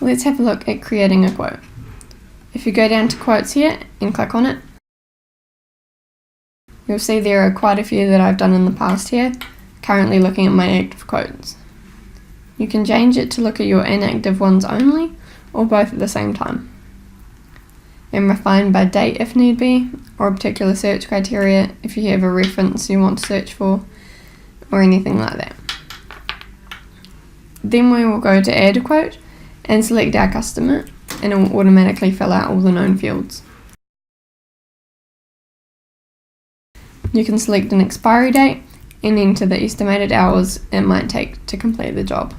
Let's have a look at creating a quote. If you go down to quotes here and click on it, you'll see there are quite a few that I've done in the past here, currently looking at my active quotes. You can change it to look at your inactive ones only, or both at the same time. And refine by date if need be, or a particular search criteria if you have a reference you want to search for, or anything like that. Then we will go to add a quote and select our customer, and it will automatically fill out all the known fields. You can select an expiry date and enter the estimated hours it might take to complete the job.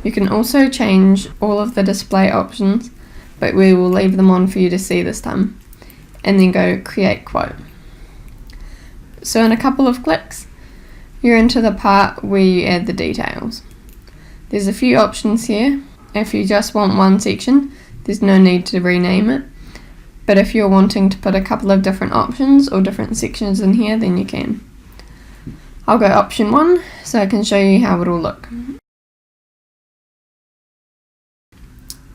You can also change all of the display options, but we will leave them on for you to see this time, and then go create quote. So in a couple of clicks, you're into the part where you add the details. There's a few options here. If you just want one section, there's no need to rename it. But if you're wanting to put a couple of different options or different sections in here, then you can. I'll go option 1 so I can show you how it will look.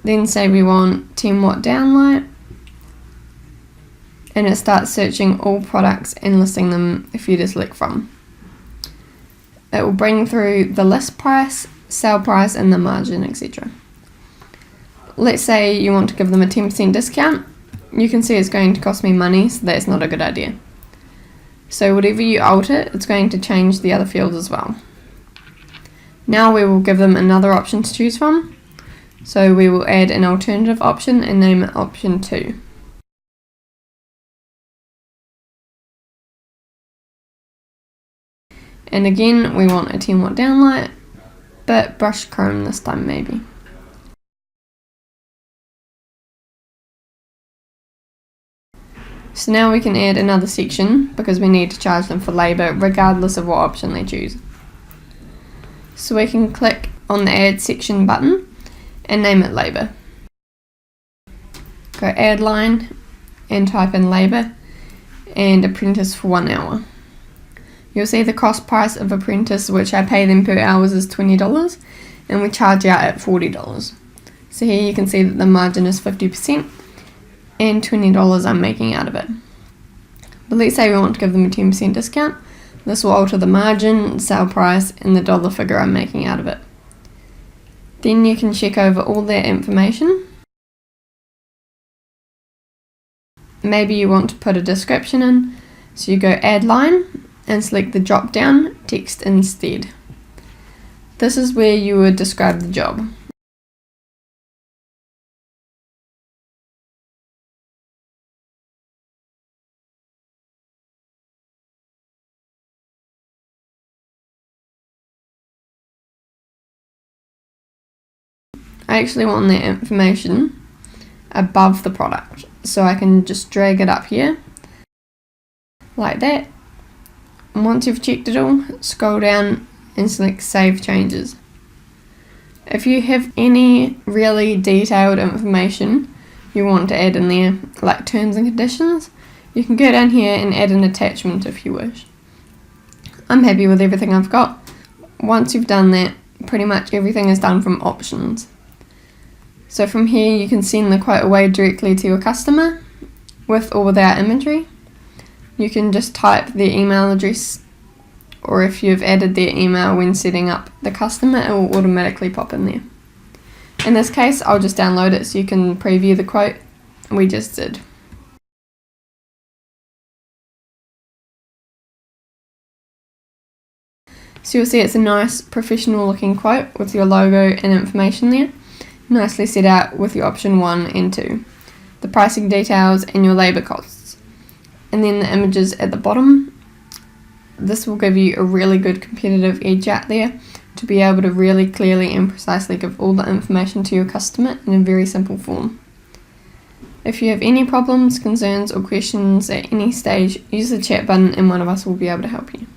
Then say we want 10 watt downlight, and it starts searching all products and listing them if you just select from. It will bring through the list price, sale price and the margin, etc. Let's say you want to give them a 10% discount. You can see it's going to cost me money, so that's not a good idea. So whatever you alter, it's going to change the other fields as well. Now we will give them another option to choose from. So we will add an alternative option and name it option 2. And again, we want a 10 watt downlight, but brushed chrome this time maybe. So now we can add another section because we need to charge them for labour regardless of what option they choose. So we can click on the add section button and name it labour. Go add line and type in labour and apprentice for 1 hour. You'll see the cost price of apprentice, which I pay them per hours, is $20 and we charge out at $40. So here you can see that the margin is 50% and $20 I'm making out of it. But let's say we want to give them a 10% discount. This will alter the margin, sale price and the dollar figure I'm making out of it. Then you can check over all that information. Maybe you want to put a description in, so you go add line and select the drop down text instead. This is where you would describe the job. I actually want that information above the product, so I can just drag it up here like that. And once you've checked it all, scroll down and select Save Changes. If you have any really detailed information you want to add in there, like terms and conditions, you can go down here and add an attachment if you wish. I'm happy with everything I've got. Once you've done that, pretty much everything is done from options. So from here you can send the quote away directly to your customer with or without imagery. You can just type their email address, or if you've added their email when setting up the customer, it will automatically pop in there. In this case, I'll just download it so you can preview the quote we just did. So you'll see it's a nice professional looking quote with your logo and information there, nicely set out with your option 1 and 2, the pricing details and your labour costs, and then the images at the bottom. This will give you a really good competitive edge out there to be able to really clearly and precisely give all the information to your customer in a very simple form. If you have any problems, concerns or questions at any stage, use the chat button and one of us will be able to help you.